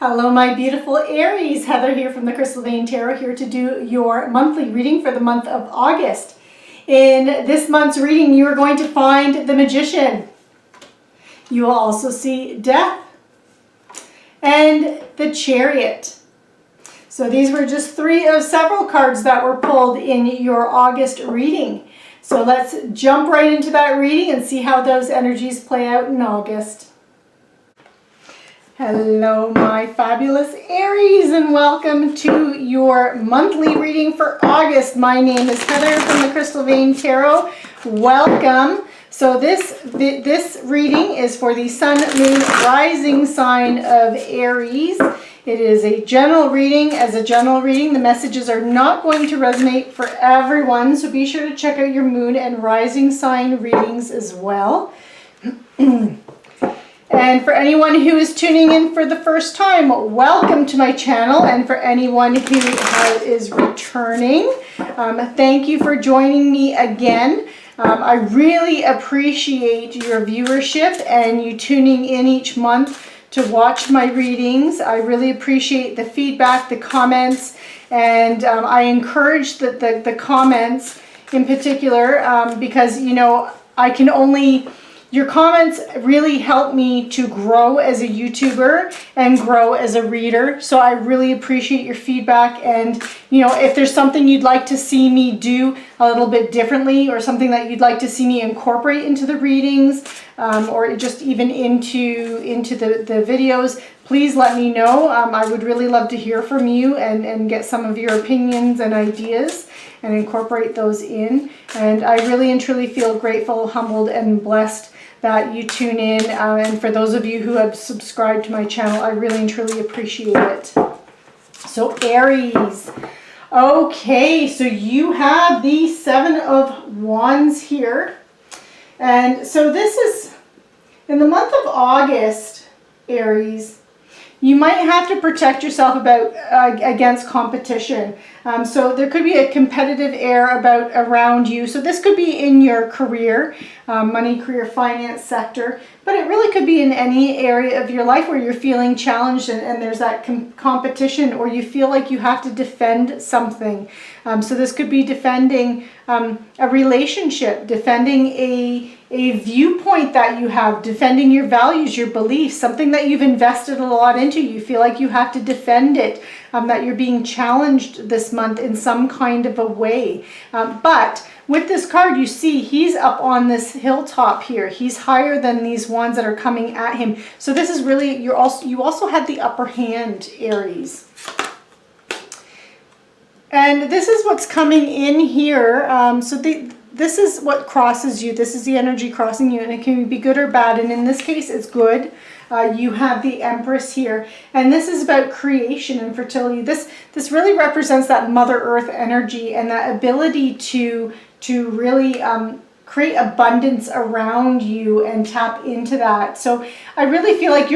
Hello, my beautiful Aries. Heather here from the Crystal Vein Tarot, here to do your monthly reading for the month of August. In this month's reading, you are going to find the Magician. You will also see Death and the Chariot. So these were just three of several cards that were pulled in your August reading. So let's jump right into that reading and see how those energies play out in August. Hello, my fabulous Aries, and welcome to your monthly reading for August. My name is Heather from the Crystal Vein Tarot. Welcome. So this reading is for the Sun, Moon, Rising sign of Aries. It is a general reading. As a general reading, the messages are not going to resonate for everyone, so be sure to check out your Moon and Rising sign readings as well. And for anyone who is tuning in for the first time, welcome to my channel. And for anyone who is returning, thank you for joining me again. I really appreciate your viewership and you tuning in each month to watch my readings. I really appreciate the feedback, the comments, and I encourage the comments in particular because, you know, your comments really help me to grow as a YouTuber and grow as a reader. So I really appreciate your feedback. And, you know, if there's something you'd like to see me do a little bit differently, or something that you'd like to see me incorporate into the readings, or just even into the videos, please let me know. I would really love to hear from you and get some of your opinions and ideas and incorporate those in. And I really and truly feel grateful, humbled, and blessed that you tune in, and for those of you who have subscribed to my channel, I really and truly appreciate it. So Aries, okay, so you have the Seven of Wands here, and so this is in the month of August, Aries. You might have to protect yourself against competition. So there could be a competitive air around you. So this could be in your career, money, career, finance sector, but it really could be in any area of your life where you're feeling challenged and there's that competition, or you feel like you have to defend something. So this could be defending a relationship, defending a viewpoint that you have, defending your values, your beliefs, something that you've invested a lot into. You feel like you have to defend it, that you're being challenged this month in some kind of a way. But with this card, you see he's up on this hilltop here. He's higher than these ones that are coming at him. So this is really, you also had the upper hand, Aries. And this is what's coming in here. This is what crosses you. This is the energy crossing you, and it can be good or bad. And in this case, it's good. You have the Empress here, and this is about creation and fertility. This really represents that Mother Earth energy and that ability to really create abundance around you and tap into that. So I really feel like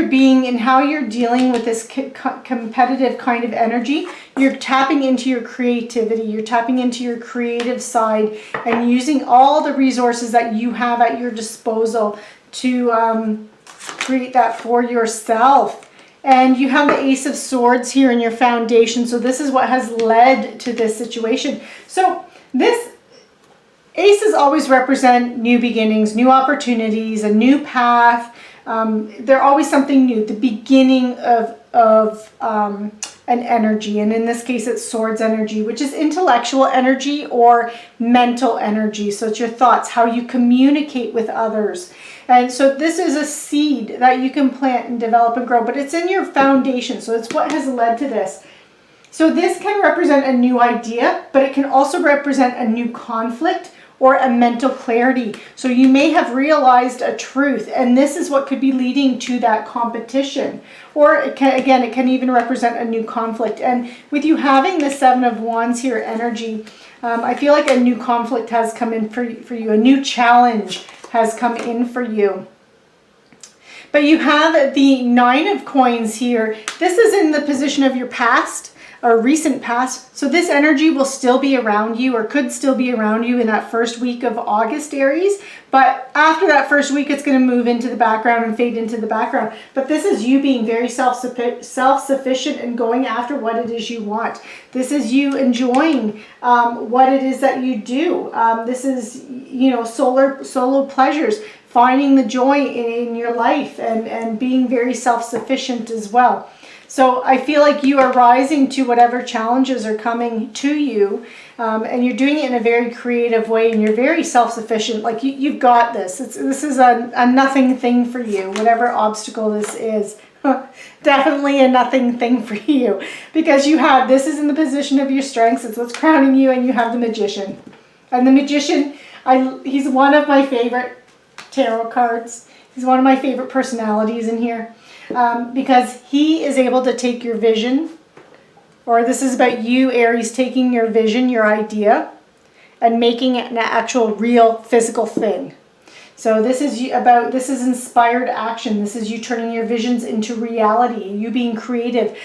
how you're dealing with this competitive kind of energy, you're tapping into your creativity, you're tapping into your creative side and using all the resources that you have at your disposal to create that for yourself. And you have the Ace of Swords here in your foundation. So this is what has led to this situation. So this Aces always represent new beginnings, new opportunities, a new path. They're always something new, the beginning of an energy. And in this case, it's Swords energy, which is intellectual energy or mental energy. So it's your thoughts, how you communicate with others. And so this is a seed that you can plant and develop and grow, but it's in your foundation. So it's what has led to this. So this can represent a new idea, but it can also represent a new conflict or a mental clarity. So you may have realized a truth, and this is what could be leading to that competition. Or it can even represent a new conflict. And with you having the Seven of Wands here energy, I feel like a new conflict has come in for you. A new challenge has come in for you. But you have the Nine of Coins here. This is in the position of your past. or recent past. So this energy will still be around you, or could still be around you in that first week of August, Aries. But after that first week, it's going to move into the background and fade into the background. But this is you being very self-sufficient and going after what it is you want. This is you enjoying what it is that you do. This is, you know, solo pleasures, finding the joy in your life, and being very self-sufficient as well. So I feel like you are rising to whatever challenges are coming to you, and you're doing it in a very creative way, and you're very self-sufficient. Like you've got this. This is a nothing thing for you, whatever obstacle this is. Definitely a nothing thing for you, because you have, this is in the position of your strengths. It's what's crowning you, and you have the Magician. And the Magician, he's one of my favorite tarot cards. He's one of my favorite personalities in here, because he is able to take your vision, or this is about you, Aries, taking your vision, your idea, and making it an actual real physical thing. So this is this is inspired action. This is you turning your visions into reality, you being creative,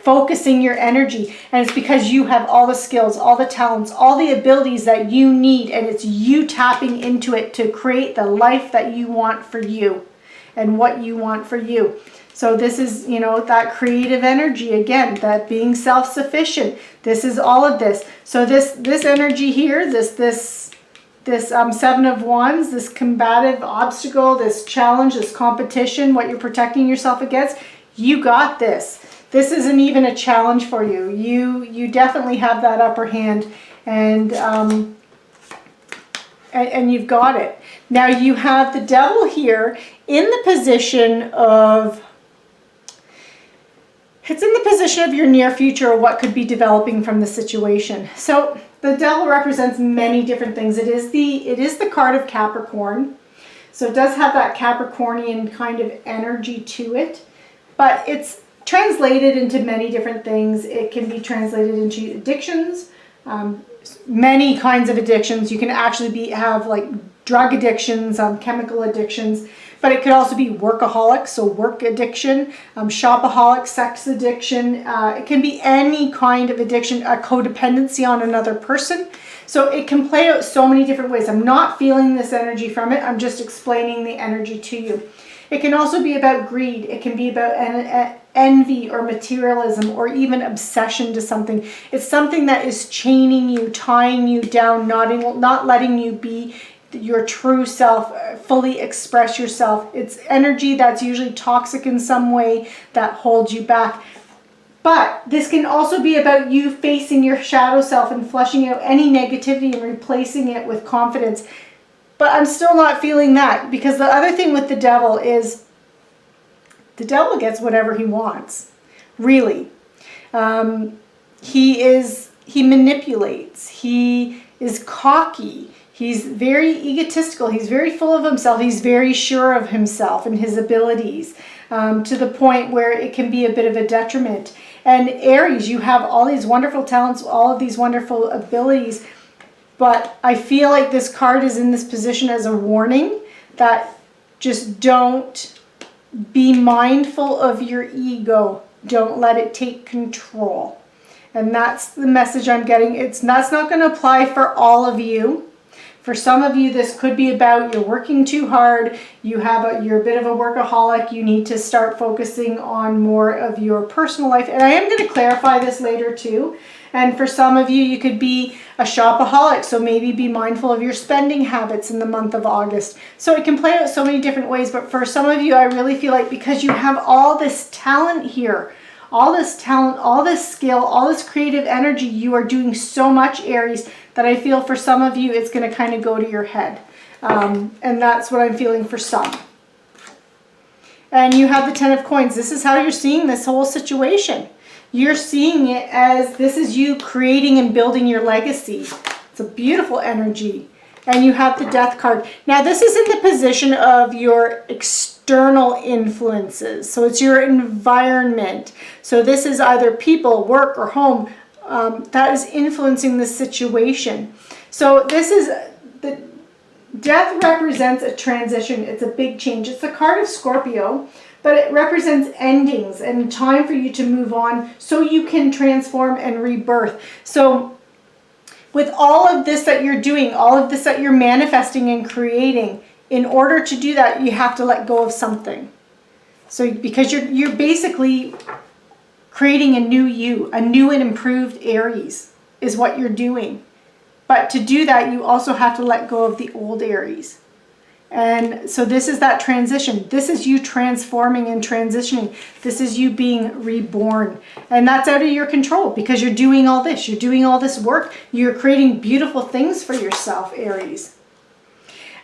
focusing your energy. And it's because you have all the skills, all the talents, all the abilities that you need, and it's you tapping into it to create the life that you want for you and what you want for you. So this is, you know, that creative energy again, that being self-sufficient. This is all of this. So this energy here, this Seven of Wands, this combative obstacle, this challenge, this competition, what you're protecting yourself against, you got this. This isn't even a challenge for you. You definitely have that upper hand, and you've got it. Now you have the Devil here in the position of, it's in the position of your near future, or what could be developing from the situation. So the Devil represents many different things. It is the card of Capricorn. So it does have that Capricornian kind of energy to it, but it's translated into many different things. It can be translated into addictions, many kinds of addictions. You can actually have like drug addictions, chemical addictions, but it could also be workaholic, so work addiction, shopaholic, sex addiction. It can be any kind of addiction, a codependency on another person. So it can play out so many different ways. I'm not feeling this energy from it. I'm just explaining the energy to you. It can also be about greed. It can be about envy or materialism, or even obsession to something. It's something that is chaining you, tying you down, not letting you be your true self, fully express yourself. It's energy that's usually toxic in some way that holds you back. But this can also be about you facing your shadow self and flushing out any negativity and replacing it with confidence. But I'm still not feeling that, because the other thing with the Devil is the Devil gets whatever he wants, really. He manipulates. He is cocky. He's very egotistical. He's very full of himself. He's very sure of himself and his abilities, to the point where it can be a bit of a detriment. And Aries, you have all these wonderful talents, all of these wonderful abilities, but I feel like this card is in this position as a warning that just don't be mindful of your ego. Don't let it take control. And that's the message I'm getting. That's not going to apply for all of you. For some of you, this could be about you're working too hard, you're a bit of a workaholic, you need to start focusing on more of your personal life. And I am going to clarify this later too. And for some of you, you could be a shopaholic, so maybe be mindful of your spending habits in the month of August. So it can play out so many different ways, but for some of you, I really feel like because you have all this talent here, all this talent, all this skill, all this creative energy, you are doing so much, Aries, that I feel for some of you, it's going to kind of go to your head. And that's what I'm feeling for some. And you have the Ten of Coins. This is how you're seeing this whole situation. You're seeing it as this is you creating and building your legacy. It's a beautiful energy. And you have the Death card. Now, this is in the position of your external influences. So it's your environment. So this is either people, work, or home that is influencing the situation. So this is, the Death represents a transition. It's a big change. It's the card of Scorpio. but it represents endings and time for you to move on so you can transform and rebirth. So with all of this that you're doing, all of this that you're manifesting and creating, in order to do that, you have to let go of something. So because you're basically creating a new you, a new and improved Aries is what you're doing. But to do that, you also have to let go of the old Aries. And so this is that transition. This is you transforming and transitioning. This is you being reborn. And that's out of your control because you're doing all this. You're doing all this work. You're creating beautiful things for yourself, Aries.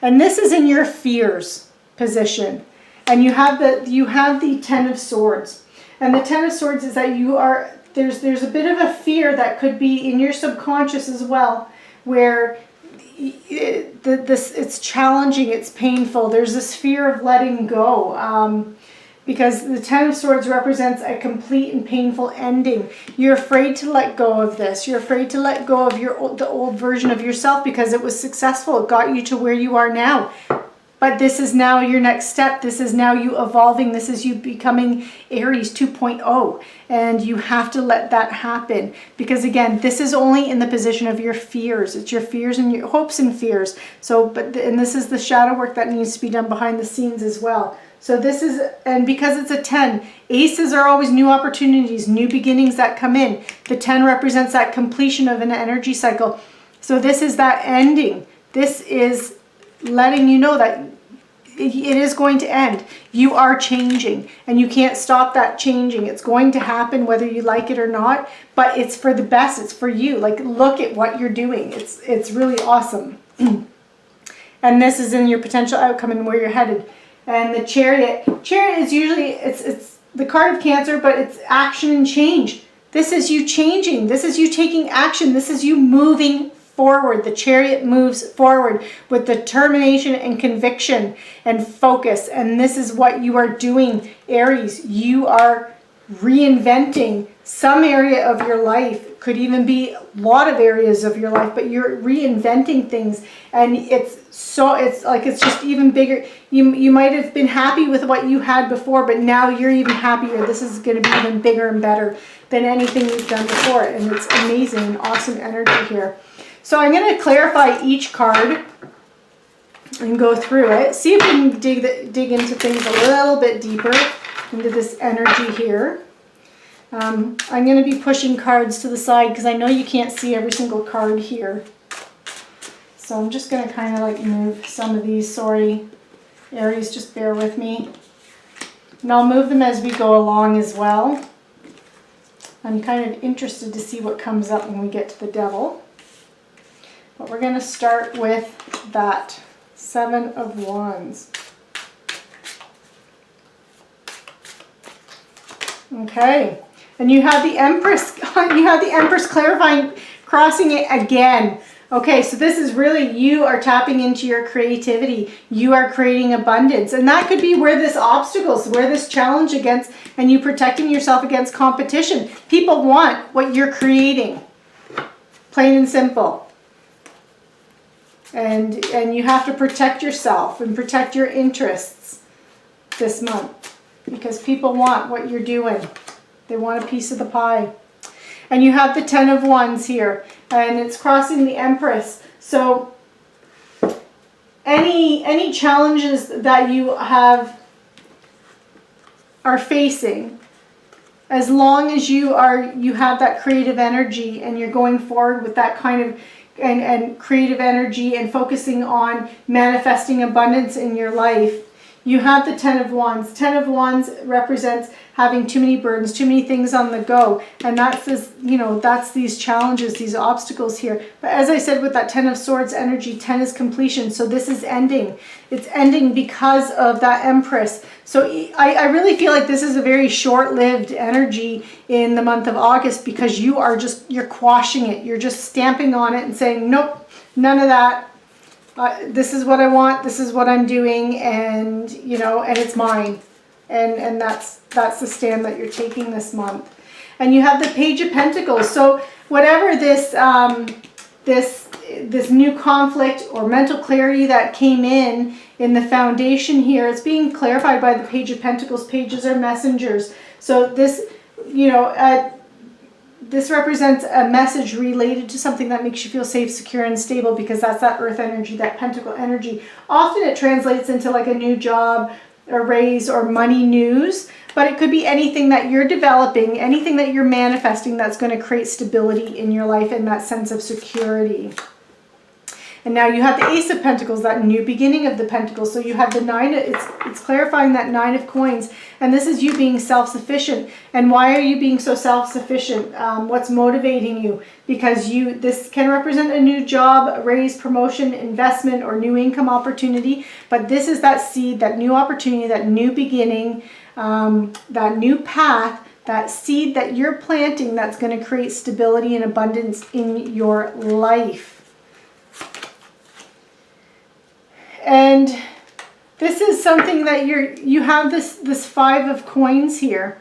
And this is in your fears position. And you have the Ten of Swords. And the Ten of Swords is that there's a bit of a fear that could be in your subconscious as well, where it's challenging, it's painful. There's this fear of letting go, because the Ten of Swords represents a complete and painful ending. You're afraid to let go of this. You're afraid to let go of the old version of yourself because it was successful. It got you to where you are now. But this is now your next step. This is now you evolving. This is you becoming Aries 2.0. And you have to let that happen. Because again, this is only in the position of your fears. It's your fears and your hopes and fears. And this is the shadow work that needs to be done behind the scenes as well. So this is, and because it's a 10, aces are always new opportunities, new beginnings that come in. The 10 represents that completion of an energy cycle. So this is that ending. This is letting you know that it is going to end. You are changing and you can't stop that changing. It's going to happen whether you like it or not, but it's for the best. It's for you. Like, look at what you're doing. It's really awesome. And this is in your potential outcome and where you're headed. And the Chariot is usually, it's the card of Cancer, but it's action and change. This is you changing. This is you taking action. This is you moving forward. The Chariot moves forward with determination and conviction and focus. And this is what you are doing, Aries. You are reinventing some area of your life. Could even be a lot of areas of your life, but you're reinventing things. And it's just even bigger. You might have been happy with what you had before, but now you're even happier. This is going to be even bigger and better than anything you've done before. And it's amazing and awesome energy here. So I'm going to clarify each card and go through it. See if we can dig into things a little bit deeper into this energy here. I'm going to be pushing cards to the side because I know you can't see every single card here. So I'm just going to kind of like move some of these. Sorry, Aries, just bear with me. And I'll move them as we go along as well. I'm kind of interested to see what comes up when we get to the Devil. But we're going to start with that Seven of Wands. Okay. And you have the Empress. You have the Empress clarifying, crossing it again. Okay, so this is really, you are tapping into your creativity. You are creating abundance. And that could be where this obstacles, where this challenge against, and you protecting yourself against competition. People want what you're creating. Plain and simple. And you have to protect yourself and protect your interests this month. Because people want what you're doing. They want a piece of the pie. And you have the Ten of Wands here. And it's crossing the Empress. So any challenges that you are facing, as long as you have that creative energy and you're going forward with that kind of and creative energy and focusing on manifesting abundance in your life, you have the Ten of Wands. Ten of Wands represents having too many burdens, too many things on the go. And that's this, that's these challenges, these obstacles here. But as I said, with that Ten of Swords energy, 10 is completion. So this is ending. It's ending because of that Empress. So I really feel like this is a very short-lived energy in the month of August because you're quashing it. You're just stamping on it and saying, nope, none of that. This is what I want, this is what I'm doing, and and it's mine. And that's the stand that you're taking this month. And you have the Page of Pentacles. So whatever this this new conflict or mental clarity that came in the foundation here. It's being clarified by the Page of Pentacles. Pages are messengers. So this, this represents a message related to something that makes you feel safe, secure, and stable, because that's that earth energy, that pentacle energy. Often it translates into like a new job, a raise, or money news, but it could be anything that you're developing, anything that you're manifesting that's going to create stability in your life and that sense of security. And now you have the Ace of Pentacles, that new beginning of the Pentacles. So you have the Nine, it's clarifying that Nine of Coins. And this is you being self-sufficient. And why are you being so self-sufficient? What's motivating you? Because this can represent a new job, raise, promotion, investment, or new income opportunity. But this is that seed, that new opportunity, that new beginning, that new path, that seed that you're planting that's going to create stability and abundance in your life. And this is something that you have this Five of Coins here.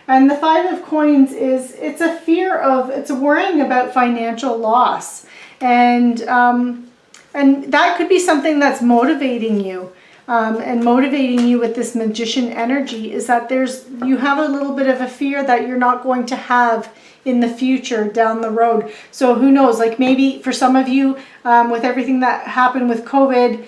And the Five of Coins it's a fear of, it's a worrying about financial loss. And that could be something that's motivating you. And motivating you with this Magician energy is that you have a little bit of a fear that you're not going to have in the future down the road. So who knows, like maybe for some of you, with everything that happened with COVID,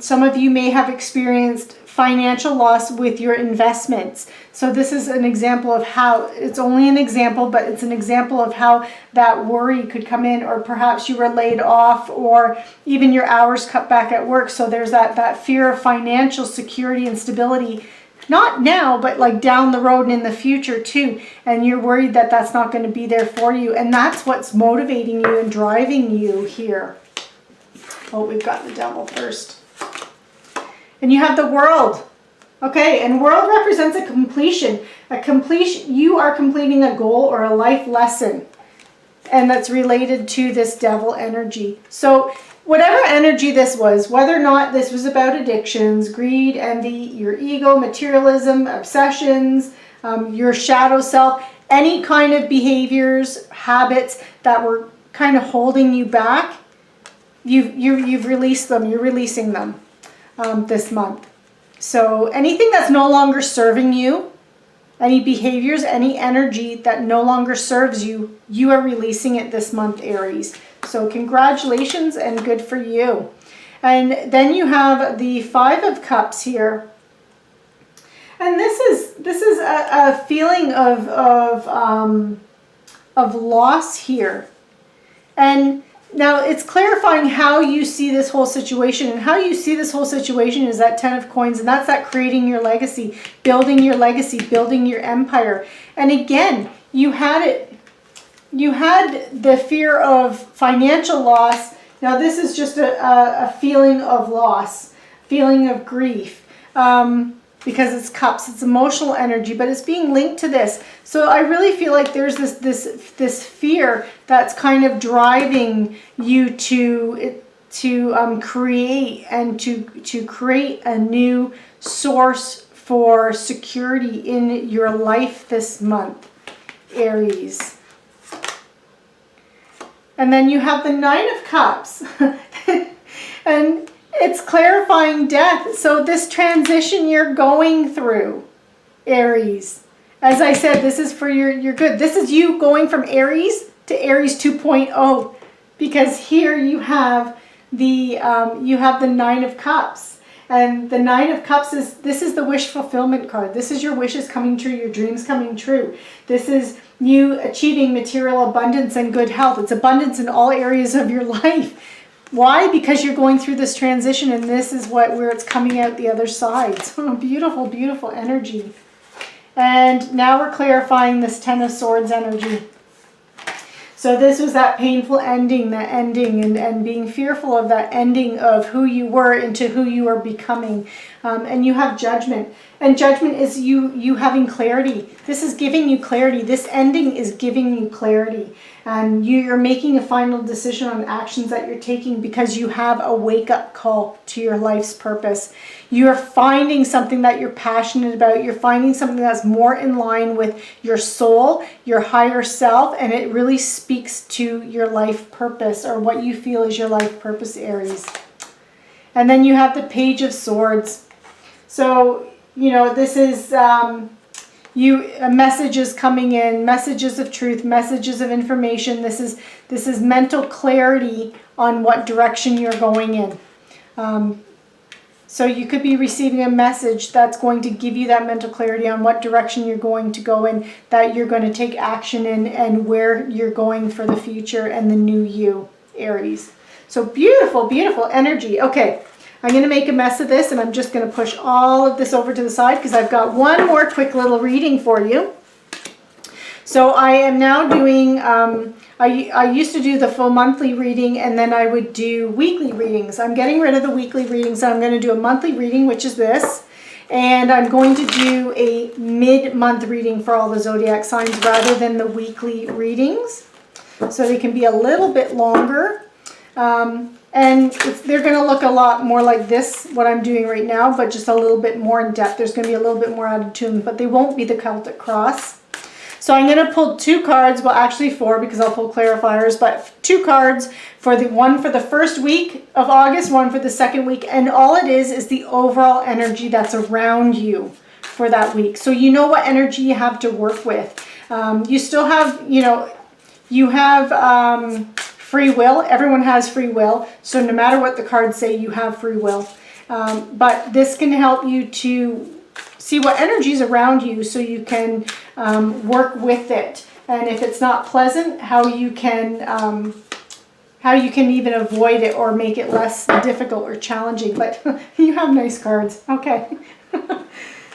some of you may have experienced financial loss with your investments. So this is an example of how, it's only an example, but it's an example of how that worry could come in, or perhaps you were laid off, or even your hours cut back at work. So there's that fear of financial security and stability, not now, but like down the road and in the future too. And you're worried that that's not going to be there for you. And that's what's motivating you and driving you here. Oh, we've got the Devil first. And you have the World. Okay, and World represents a completion. You are completing a goal or a life lesson. And that's related to this Devil energy. So whatever energy this was, whether or not this was about addictions, greed, envy, your ego, materialism, obsessions, your shadow self, any kind of behaviors, habits that were kind of holding you back, you've released them. You're releasing them this month. So anything that's no longer serving you, any behaviors, any energy that no longer serves you, you are releasing it this month, Aries. So congratulations and good for you. And then you have the Five of Cups here. And this is a feeling of loss here. And now it's clarifying how you see this whole situation. And how you see this whole situation is that Ten of Coins. And that's that creating your legacy, building your empire. And again, you had the fear of financial loss. Now this is just a feeling of loss, feeling of grief. Because it's cups, it's emotional energy, but it's being linked to this. So I really feel like there's this fear that's kind of driving you to create and to create a new source for security in your life this month, Aries. And then you have the Nine of Cups. And it's clarifying death. So this transition you're going through, Aries, as I said, this is for your good. This is you going from Aries to Aries 2.0, because here you have the Nine of Cups. And the Nine of Cups is the wish fulfillment card. This is your wishes coming true, your dreams coming true. This is you achieving material abundance and good health. It's abundance in all areas of your life. Why? Because you're going through this transition, and this is where it's coming out the other side. So beautiful, beautiful energy. And now we're clarifying this Ten of Swords energy. So this was that painful ending, that ending, and being fearful of that ending of who you were into who you are becoming. And you have Judgment. And Judgment is you having clarity. This is giving you clarity. This ending is giving you clarity. And you're making a final decision on actions that you're taking because you have a wake-up call to your life's purpose. You're finding something that you're passionate about. You're finding something that's more in line with your soul, your higher self, and it really speaks to your life purpose, or what you feel is your life purpose, Aries. And then you have the Page of Swords. So, you know, this is messages coming in, messages of truth, messages of information. This is mental clarity on what direction you're going in. So you could be receiving a message that's going to give you that mental clarity on what direction you're going to go in, that you're going to take action in, and where you're going for the future and the new you, Aries. So beautiful, beautiful energy. Okay, I'm going to make a mess of this, and I'm just going to push all of this over to the side because I've got one more quick little reading for you. So I am now doing, I used to do the full monthly reading, and then I would do weekly readings. I'm getting rid of the weekly readings. So I'm going to do a monthly reading, which is this. And I'm going to do a mid-month reading for all the zodiac signs rather than the weekly readings. So they can be a little bit longer. And they're going to look a lot more like this, what I'm doing right now, but just a little bit more in depth. There's going to be a little bit more added to them, but they won't be the Celtic Cross. So I'm going to pull 2 cards, well actually 4 because I'll pull clarifiers, but 2 cards for the one for the first week of August, one for the second week, and all it is the overall energy that's around you for that week. So you know what energy you have to work with. You still have, you know, you have free will. Everyone has free will. So no matter what the cards say, you have free will. But this can help you to see what energy is around you so you can work with it. And if it's not pleasant, how you can even avoid it or make it less difficult or challenging. But you have nice cards. Okay.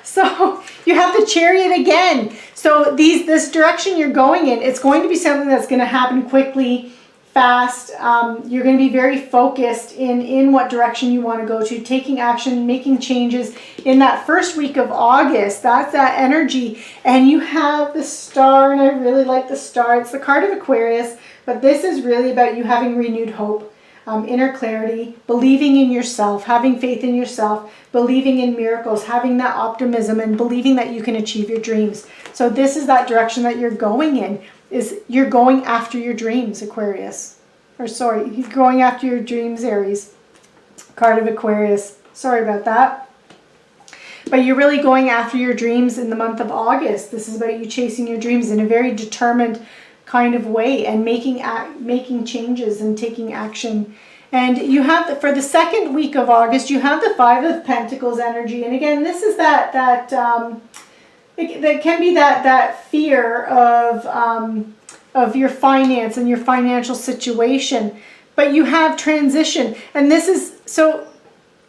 So you have the Chariot again. So this direction you're going in, it's going to be something that's going to happen quickly, fast. You're going to be very focused in what direction you want to go to, taking action, making changes in that first week of August. That's that energy. And you have the Star, and I really like the Star. It's the card of Aquarius, but this is really about you having renewed hope, inner clarity, believing in yourself, having faith in yourself, believing in miracles, having that optimism, and believing that you can achieve your dreams. So this is that direction that you're going in. Is you're going after your dreams, Aquarius. Or sorry, you're going after your dreams, Aries. Card of Aquarius. Sorry about that. But you're really going after your dreams in the month of August. This is about you chasing your dreams in a very determined kind of way and making changes and taking action. And you have, for the second week of August, you have the 5 of Pentacles energy. And again, this is that can be that fear of your finance and your financial situation, but you have transition, and this is so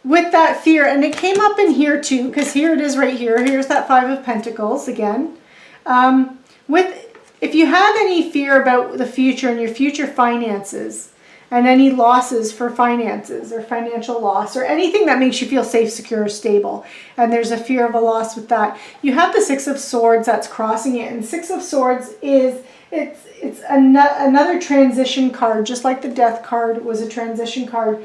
with that fear, and it came up in here too, because here it is right here. Here's that 5 of Pentacles again. If you have any fear about the future and your future finances, and any losses for finances or financial loss or anything that makes you feel safe, secure, or stable, and there's a fear of a loss with that, you have the 6 of Swords that's crossing it. And 6 of Swords is it's another transition card, just like the Death card was a transition card.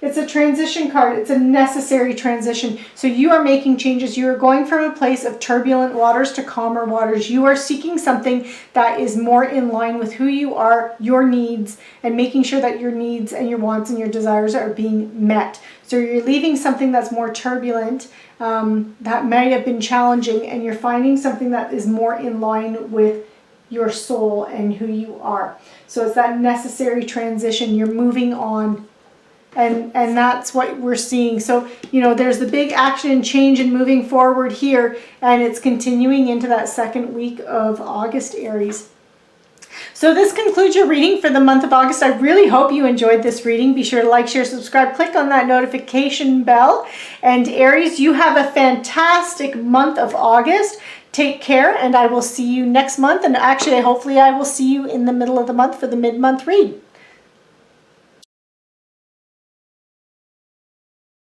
It's a transition card. It's a necessary transition. So you are making changes. You are going from a place of turbulent waters to calmer waters. You are seeking something that is more in line with who you are, your needs, and making sure that your needs and your wants and your desires are being met. So you're leaving something that's more turbulent, that might have been challenging, and you're finding something that is more in line with your soul and who you are. So it's that necessary transition. You're moving on. And that's what we're seeing. So, you know, there's the big action and change and moving forward here, and it's continuing into that second week of August, Aries. So this concludes your reading for the month of August. I really hope you enjoyed this reading. Be sure to like, share, subscribe, click on that notification bell. And Aries, you have a fantastic month of August. Take care, and I will see you next month. And actually, hopefully I will see you in the middle of the month for the mid-month read.